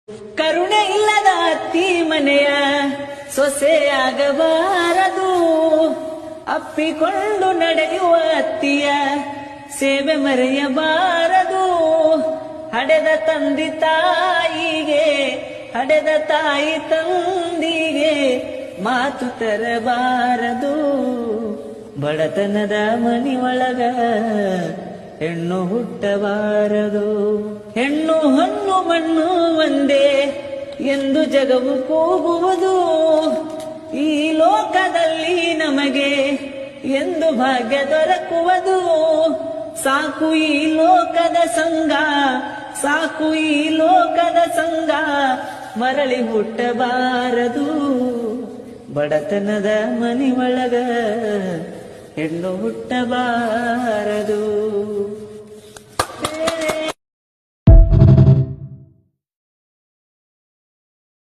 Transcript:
ಕರುಣೆ ಇಲ್ಲದ ಅತ್ತಿ ಮನೆಯ ಸೊಸೆಯಾಗಬಾರದು. ಅಪ್ಪಿಕೊಂಡು ನಡೆಯುವ ಅತ್ತಿಯ ಸೇವೆ ಮರೆಯಬಾರದು. ಹಡೆದ ತಂದಿ ತಾಯಿಗೆ, ಹಡೆದ ತಾಯಿ ತಂದಿಗೆ ಮಾತು ತರಬಾರದು. ಬಡತನದ ಮನಿಯೊಳಗ ಹೆಣ್ಣು ಹುಟ್ಟಬಾರದು. ಹೆಣ್ಣು ಹೊನ್ನು ಮಣ್ಣು ಒಂದೇ ಎಂದು ಜಗವು ಕೂಗುವುದು. ಈ ಲೋಕದಲ್ಲಿ ನಮಗೆ ಎಂದು ಭಾಗ್ಯ ದೊರಕುವುದು. ಸಾಕು ಈ ಲೋಕದ ಸಂಗ, ಸಾಕು ಈ ಲೋಕದ ಸಂಗ, ಮರಳಿ ಹುಟ್ಟಬಾರದು. ಬಡತನದ ಮನಿಯೊಳಗ ಹೆಣ್ಣು ಹುಟ್ಟಬಾರದು.